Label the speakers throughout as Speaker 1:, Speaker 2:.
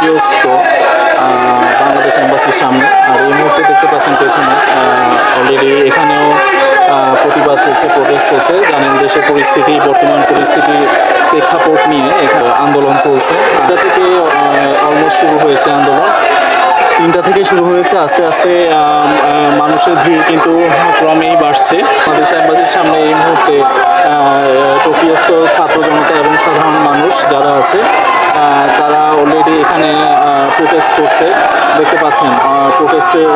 Speaker 1: টোকিওস্থ বাংলাদেশ এম্বাসির সামনে। আর এই মুহূর্তে দেখতে পাচ্ছেন পেছনে অলরেডি এখানেও প্রতিবাদ চলছে, প্রোটেস্ট চলছে। জানেন দেশের পরিস্থিতি, বর্তমান পরিস্থিতির প্রেক্ষাপট নিয়ে আন্দোলন চলছে। এটা থেকে অলমোস্ট শুরু হয়েছে আন্দোলন, 3টা থেকে শুরু হয়েছে। আস্তে আস্তে মানুষের ভিড় কিন্তু ক্রমেই বাড়ছে। বাংলাদেশ এম্বাসির সামনে এই মুহূর্তে টোকিওস্থ ছাত্র জনতা এবং সাধারণ মানুষ যারা আছে তারা অলরেডি এখানে প্রোটেস্ট করছে। দেখতে পাচ্ছেন প্রোটেস্টের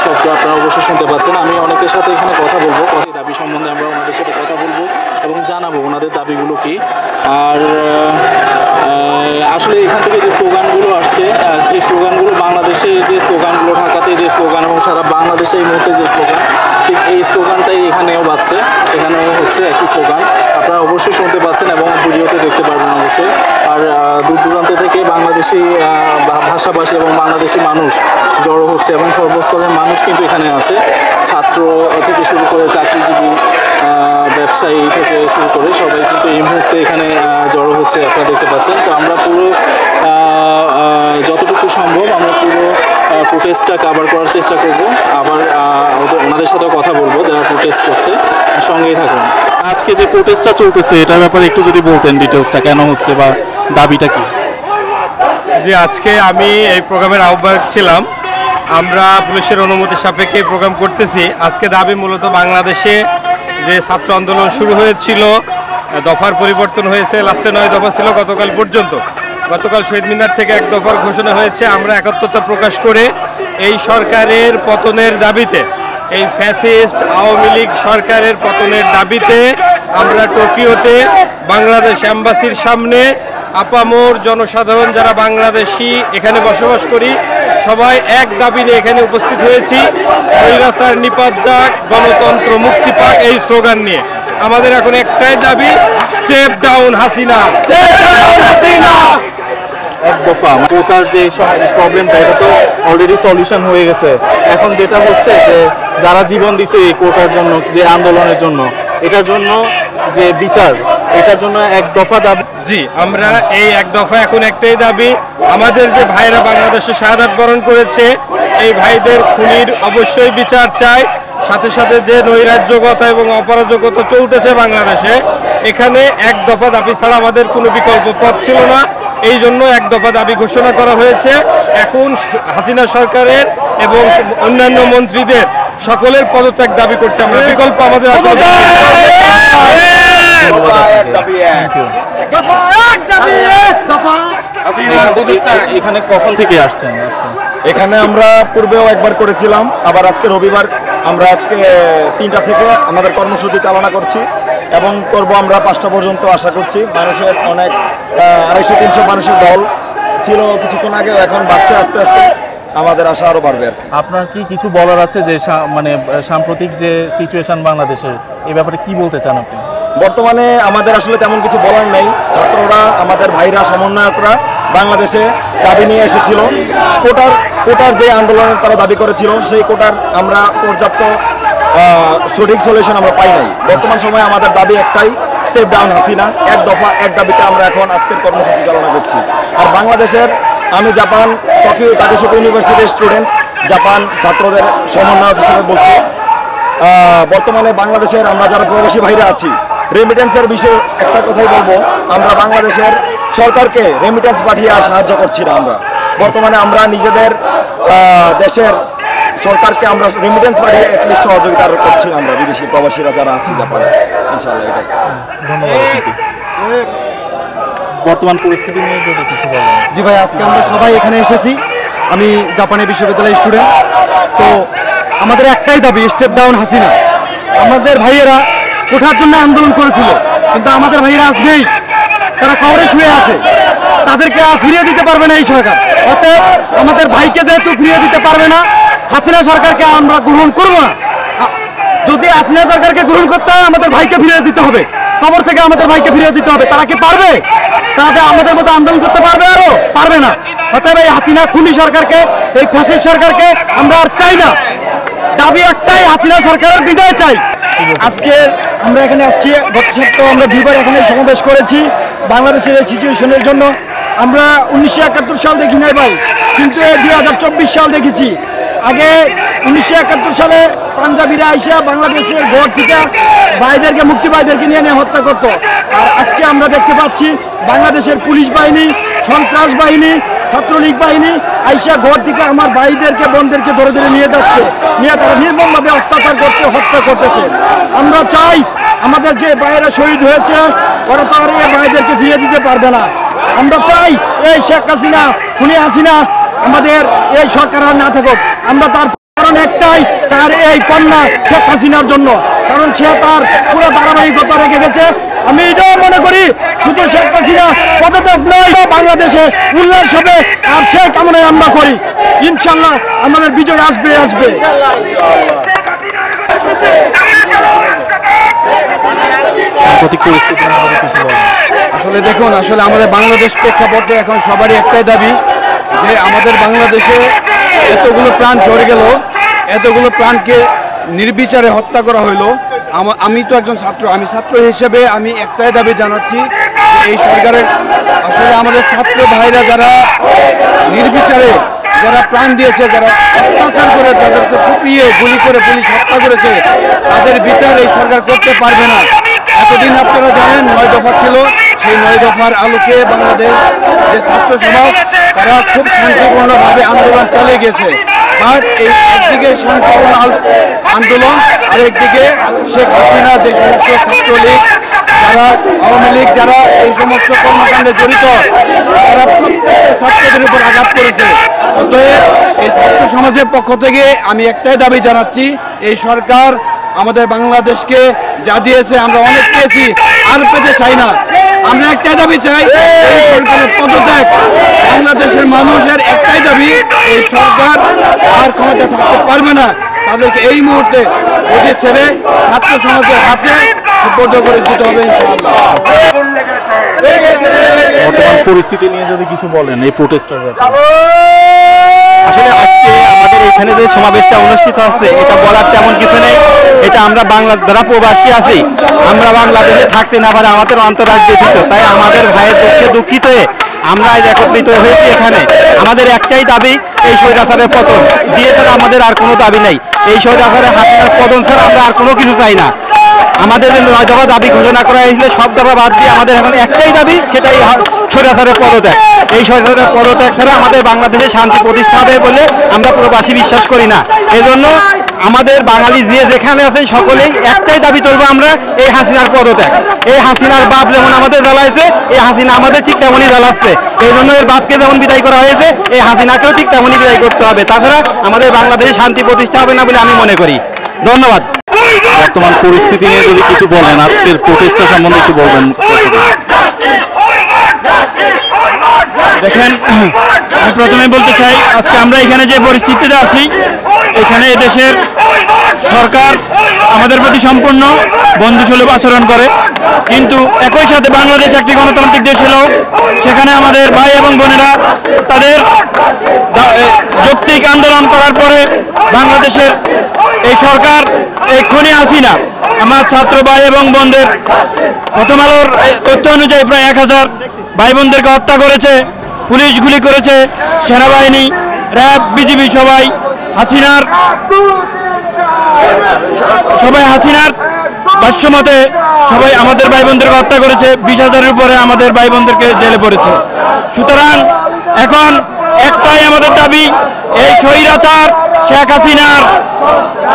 Speaker 1: শব্দ আপনারা অবশ্যই শুনতে পাচ্ছেন। আমি অনেকের সাথে এখানে কথা বলবো, কত দাবি সম্বন্ধে আমরা ওনাদের সাথে কথা বলবো এবং জানাবো ওনাদের দাবিগুলো কি। আর আসলে এখান থেকে যে স্লোগানগুলো আসছে সেই স্লোগানগুলো বাংলাদেশে যে স্লোগানগুলো, ঢাকাতে যে স্লোগান এবং সারা বাংলাদেশে এই মুহূর্তে যে স্লোগান, ঠিক এই স্লোগানটাই এখানেও বাজছে। এখানেও হচ্ছে একই স্লোগান, আপনারা অবশ্যই শুনতে পাচ্ছেন এবং ভিডিওতে দেখতে পারবেন অবশ্যই। আর দূর দূরান্ত থেকে বাংলাদেশি ভাষাভাষী এবং বাংলাদেশি মানুষ জড়ো হচ্ছে এবং সর্বস্তরের মানুষ কিন্তু এখানে আছে। ছাত্র থেকে শুরু করে চাকরিজীবী, ব্যবসায়ী থেকে শুরু করে সবাই কিন্তু এই মুহূর্তে এখানে জড়ো হচ্ছে, আপনারা দেখতে পাচ্ছেন। তো আমরা পুরো যতটুকু সম্ভব আমরা পুরো প্রোটেস্টটা কভার করার চেষ্টা করব। আবার ওনাদের সাথেও কথা বলবো যারা প্রোটেস্ট করছে, সঙ্গেই থাকুন। আজকে যে প্রোটেস্টটা চলতেছে এটার ব্যাপারে একটু যদি বলতেন, ডিটেলসটা কেন হচ্ছে বা দাবিটা কি?
Speaker 2: যে আজকে আমি এই প্রোগ্রামের আহ্বায়ক ছিলাম। আমরা পুলিশের অনুমতি সাপেক্ষে প্রোগ্রাম করতেছি। আজকে দাবি মূলত বাংলাদেশে যে ছাত্র আন্দোলন শুরু হয়েছিল, দফার পরিবর্তন হয়েছে। লাস্টে 9 দফা ছিল গতকাল পর্যন্ত। গতকাল শহীদ মিনার থেকে 1 দফার ঘোষণা হয়েছে। আমরা একাত্মতা প্রকাশ করে এই সরকারের পতনের দাবিতে, এই ফ্যাসিস্ট আওয়ামী লীগ সরকারের পতনের দাবিতে আমরা টোকিওতে বাংলাদেশ এম্বাসির সামনে আপামর জনসাধারণ যারা বাংলাদেশি এখানে বসবাস করি সবাই এক দাবি নিয়ে এখানে উপস্থিত হয়েছি। স্বৈরাচার নিপাত যাক, গণতন্ত্র মুক্তি পাক, এই স্লোগান নিয়ে আমাদের এখন একটাই দাবি, স্টেপ ডাউন হাসিনা।
Speaker 1: এক দফা কোটার যে প্রবলেমটা এটা তো অলরেডি সলিউশন হয়ে গেছে। এখন যেটা হচ্ছে যে যারা জীবন দিছে এই কোটার জন্য, যে আন্দোলনের জন্য, এটার জন্য যে বিচার, এটার জন্য এক দফা দাবি।
Speaker 2: জি, আমরা এই এক দফা এখন একটাই দাবি, আমাদের যে ভাইরা বাংলাদেশে শাহাদাত বরণ করেছে এই ভাইদের খুনির অবশ্যই বিচার চাই। সাথে সাথে যে নৈরাজ্যগত এবং অপরাজকতা চলতেছে বাংলাদেশে, এখানে এক দফা দাবি ছাড়া আমাদের কোনো বিকল্প পথ ছিল না। এই জন্য এক দফা দাবি ঘোষণা করা হয়েছে। এখন হাসিনা সরকারের এবং অন্যান্য মন্ত্রীদের সকলের পদত্যাগ দাবি করছে আমরা। বিকল্প আমাদের
Speaker 1: এখানে কখন থেকে আসছেন?
Speaker 3: এখানে আমরা পূর্বেও একবার করেছিলাম, আবার আজকে রবিবার আমরা আজকে 3টা থেকে আমাদের কর্মসূচি চালনা করছি এবং করব আমরা 5টা পর্যন্ত আশা করছি। মানুষের অনেক 250-300 মানুষের দল ছিল কিছুক্ষণ আগে, এখন বাড়ছে আস্তে আস্তে, আমাদের আশা আরও বাড়বে।
Speaker 1: আপনার কি কিছু বলার আছে যে মানে সাম্প্রতিক যে সিচুয়েশন বাংলাদেশের, এই ব্যাপারে কি বলতে চান আপনি?
Speaker 3: বর্তমানে আমাদের আসলে তেমন কিছু বলার নেই। ছাত্ররা, আমাদের ভাইরা, সমন্বয়করা বাংলাদেশে দাবি নিয়ে এসেছিল। কোটার যে আন্দোলনের তারা দাবি করেছিল, সেই কোটার আমরা পর্যাপ্ত সঠিক সলিউশন আমরা পাই নাই। বর্তমান সময়ে আমাদের দাবি একটাই, স্টেপ ডাউন হাসিনা। এক দফা এক দাবিতে আমরা এখন আজকের কর্মসূচি চালনা করছি। আর বাংলাদেশের, আমি জাপান টোকিও তাকেশোকা ইউনিভার্সিটির স্টুডেন্ট, জাপান ছাত্রদের সমন্বয়ক হিসেবে বলছি। বর্তমানে বাংলাদেশের আমরা যারা প্রবাসী ভাইরা আছি, রেমিটেন্সের বিষয়ে একটা কথাই বলবো, আমরা বাংলাদেশের সরকারকে রেমিটেন্স পাঠিয়ে আর সাহায্য করছি না। আমরা বর্তমানে আমরা নিজেদের দেশের সরকারকে আমরা রেমিটেন্স পাঠিয়ে অ্যাটলিস্ট সহযোগিতা করছি আমরা বিদেশি প্রবাসীরা যারা আছি জাপানে। ইনশাআল্লাহ এটা।
Speaker 1: ধন্যবাদ। বর্তমান পরিস্থিতি নিয়ে যদি কিছু বলেন।
Speaker 4: জি ভাই, আজকে আমরা সবাই এখানে এসেছি। আমি জাপানি বিশ্ববিদ্যালয়ের স্টুডেন্ট। তো আমাদের একটাই দাবি, স্টেপ ডাউন হাসিনা। আমাদের ভাইয়েরা কোঠার জন্য আন্দোলন করেছিল, কিন্তু আমাদের ভাইয়েরা আজ নেই, তারা কবরে শুয়ে আছে। তাদেরকে আর ফিরিয়ে দিতে পারবে না এই সরকার। অতএব আমাদের ভাইকে যেহেতু ফিরিয়ে দিতে পারবে না, হাসিনা সরকারকে আমরা গ্রহণ করব না। যদি হাসিনা সরকারকে গ্রহণ করতে হয়, আমাদের ভাইকে ফিরিয়ে দিতে হবে, কবর থেকে আমাদের ভাইকে ফিরিয়ে দিতে হবে। তারা কি পারবে? তারা আমাদের মতো আন্দোলন করতে পারবে? আরো পারবে না। অতএব এই হাসিনা খুনি সরকারকে, এই ফ্যাসিস্ট সরকারকে আমরা আর চাই না। দাবি একটাই, হাসিনা সরকারের বিদায় চাই।
Speaker 3: আজকে আমরা এখানে আসছি, গত সপ্তাহে আমরা 2বার এখানে সমাবেশ করেছি বাংলাদেশের এই সিচুয়েশনের জন্য। আমরা 1971 সাল দেখি নাই ভাই, কিন্তু 2024 সাল দেখেছি। আগে 1971 সালে পাঞ্জাবিরা আইসা বাংলাদেশের ঘর থেকে ভাইদেরকে, মুক্তি ভাইদেরকে নিয়ে হত্যা করতো। আর আজকে আমরা দেখতে পাচ্ছি বাংলাদেশের পুলিশ বাহিনী, সন্ত্রাস বাহিনী, ছাত্রলীগ বাহিনী আইসা ঘর থেকে আমার ভাইদেরকে, বোনদেরকে ধরে ধরে নিয়ে যাচ্ছে, নিয়ে তারা নির্মমভাবে অত্যাচার করছে, হত্যা করতেছে। আমরা চাই আমাদের যে ভাইয়েরা শহীদ হয়েছে ওরা তো আর এই ভাইদেরকে ফিরিয়ে দিতে পারবে না। আমরা চাই এই শেখ হাসিনা, খুনি হাসিনা আমাদের এই সরকার আর না থাকুক। আমরা তার কারণ একটাই, তার এই কন্যা শেখ হাসিনার জন্য, কারণ সে তার পুরো ধারাবাহিকতা রেখে গেছে। আমি এটাও মনে করি শুধু শেখ হাসিনা পদত্যাগ নয়, বাংলাদেশে উল্লাস হবে, আর সেই কামনায় আমরা করি। ইনশাল্লাহ আমাদের বিজয় আসবে আসবে।
Speaker 1: সাম্প্রতিক পরিস্থিতি নিয়ে যদি কিছু বলেন।
Speaker 4: আসলে দেখুন, আসলে আমাদের বাংলাদেশ প্রেক্ষাপটে এখন সবারই একটাই দাবি যে আমাদের বাংলাদেশে এতগুলো প্রাণ ঝরে গেল, এতগুলো প্রাণকে নির্বিচারে হত্যা করা হইলো। আমি তো একজন ছাত্র, আমি ছাত্র হিসেবে আমি একটাই দাবি জানাচ্ছি যে এই সরকারের আসলে আমাদের ছাত্র ভাইরা যারা নির্বিচারে যারা প্রাণ দিয়েছে, যারা অত্যাচার করে, যাদেরকে কুপিয়ে গুলি করে পুলিশ হত্যা করেছে, তাদের বিচার এই সরকার করতে পারবে না। এতদিন আপনারা জানেন 9 দফা ছিল, সেই 9 দফার আলোকে বাংলাদেশ যে ছাত্র সমাজ তারা খুব শান্তিপূর্ণভাবে আন্দোলন চালিয়ে গেছে। আর এই একদিকে শান্তিপূর্ণ আন্দোলন, আর একদিকে শেখ হাসিনা যে সমস্ত ছাত্রলীগ, যারা আওয়ামী লীগ, যারা এই সমস্ত কর্মকাণ্ডে জড়িত, তারা প্রত্যেকটা ছাত্রদের উপর আঘাত করেছে। অতএব এই ছাত্র সমাজের পক্ষ থেকে আমি একটাই দাবি জানাচ্ছি, এই সরকার আমাদের বাংলাদেশকে যা দিয়েছে আমরা অনেক পেয়েছি, আর পেতে চাই না। আমরা একটাই দাবি চাই, এই সরকারের পদত্যাগ। বাংলাদেশের মানুষের একটাই দাবি, এই সরকার আর ক্ষমতা থাকতে পারবে না, তাদেরকে এই মুহূর্তে ওদের ছেড়ে ছাত্র সমাজের হাতে সুপর্দ করে দিতে হবে ইনশাআল্লাহ।
Speaker 1: বর্তমান পরিস্থিতি নিয়ে যদি কিছু বলেন এই প্রোটেস্টের ব্যাপারে।
Speaker 5: আসলে আজকে আমাদের এখানে যে সমাবেশটা অনুষ্ঠিত হচ্ছে এটা বলার তেমন কিছু নেই। এটা আমরা যারা প্রবাসী আছি, আমরা বাংলাদেশে থাকতে না পারে আমাদের অন্তরাজ ব্যথিত, তাই আমাদের ভাইয়ের দুঃখে দুঃখিত হয়ে আমরা একত্রিত হয়েছি এখানে। আমাদের একটাই দাবি, এই স্বৈরাচারের পতন দিয়ে ছাড়া আমাদের আর কোনো দাবি নেই। এই স্বৈরাচারের হাসিনার পতন ছাড়া আমরা আর কোনো কিছু চাই না। আমাদের যে 9 দফা দাবি ঘোষণা করা হয়েছিল, সব দফা বাদ দিয়ে আমাদের এখন একটাই দাবি, সেটাই স্বৈরাচারের পদত্যাগ। এই স্বৈরাচারের পদত্যাগ ছাড়া আমাদের বাংলাদেশে শান্তি প্রতিষ্ঠা হবে বলে আমরা প্রবাসী বিশ্বাস করি না। এজন্য আমাদের বাঙালি যে যেখানে আছে সকলেই একটাই দাবি তুলবো আমরা, এই হাসিনার পদত্যাগ। এই হাসিনার বাপ যেমন আমাদের জ্বালাইছে, এই হাসিনা আমাদের ঠিক তেমনই জ্বালাচ্ছে। এই জন্য এর বাপকে যেমন বিদায় করা হয়েছে, এই হাসিনাকেও ঠিক তেমনই বিদায় করতে হবে, তাছাড়া আমাদের বাংলাদেশে শান্তি প্রতিষ্ঠা হবে না বলে আমি মনে করি। ধন্যবাদ।
Speaker 1: বর্তমান পরিস্থিতি নিয়ে যদি কিছু বলেন, আজকের প্রোটেস্টের সম্বন্ধে একটু বলবেন।
Speaker 2: দেখেন, আমি প্রথমে বলতে চাই, আজকে আমরা এখানে যে পরিস্থিতিতে আছি, এখানে এদেশের সরকার আমাদের প্রতি সম্পূর্ণ বন্ধুসুলভ আচরণ করে, কিন্তু একই সাথে বাংলাদেশ একটি গণতান্ত্রিক দেশ হলেও সেখানে আমাদের ভাই এবং বোনেরা তাদের যৌক্তিক আন্দোলন করার পরে বাংলাদেশের এই সরকার এক্ষুনি হাসিনা আমার ছাত্র ভাই এবং বোনদের প্রথম আলোর তথ্য অনুযায়ী প্রায় 1000 ভাই বোনদেরকে হত্যা করেছে, পুলিশ গুলি করেছে, সেনাবাহিনী, র্যাব, বিজিবি সবাই হাসিনার ভাষ্যমতে সবাই আমাদের ভাই বোনদেরকে হত্যা করেছে। 20,000-এর উপরে আমাদের ভাই বোনদেরকে জেলে পড়েছে। সুতরাং এখন একটাই আমাদের দাবি, এই স্বৈরাচার শেখ হাসিনার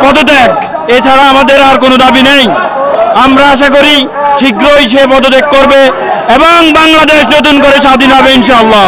Speaker 2: পদত্যাগ, এছাড়া আমাদের আর কোনো দাবি নেই। আমরা আশা করি শীঘ্রই সে পদত্যাগ করবে এবং বাংলাদেশ নতুন করে স্বাধীন হবে ইনশাআল্লাহ।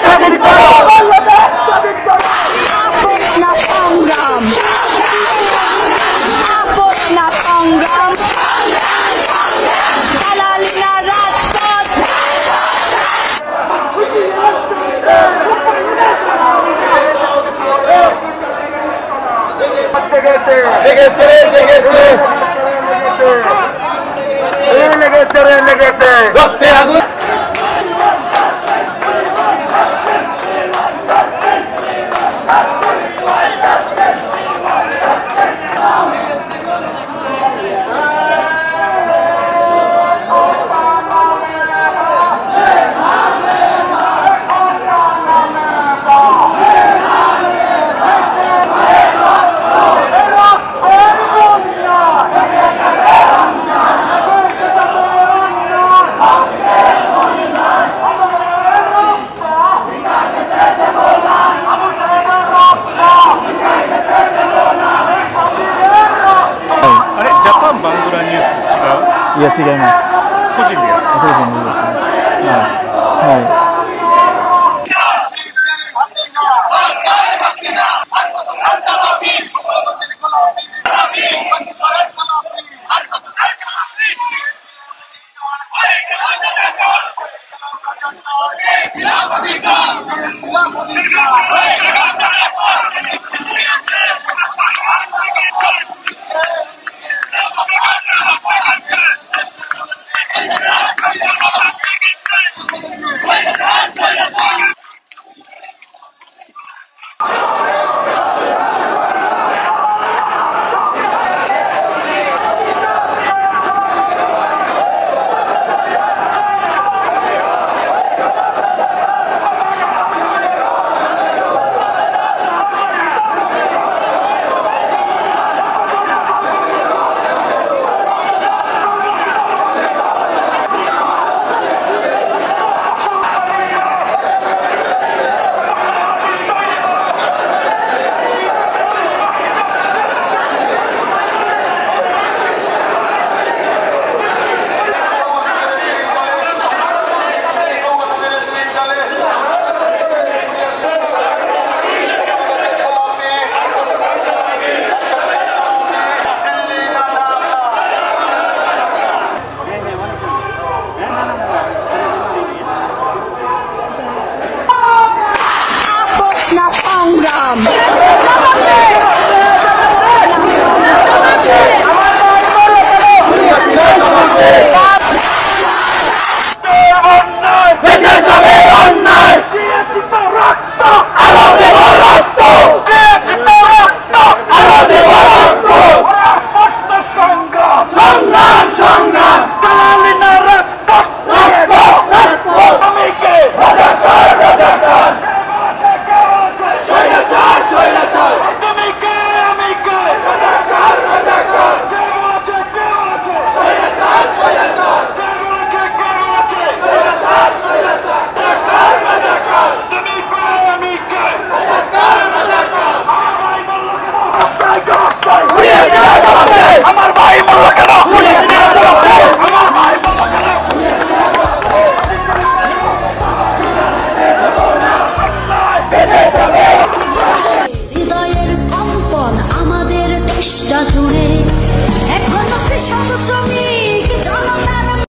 Speaker 6: স্বাধীন করো। あれ、ジャパンバンドラニュース違う？
Speaker 1: いや違います。
Speaker 6: 個人でやる。
Speaker 1: 個人でやってます。はい。
Speaker 7: Islam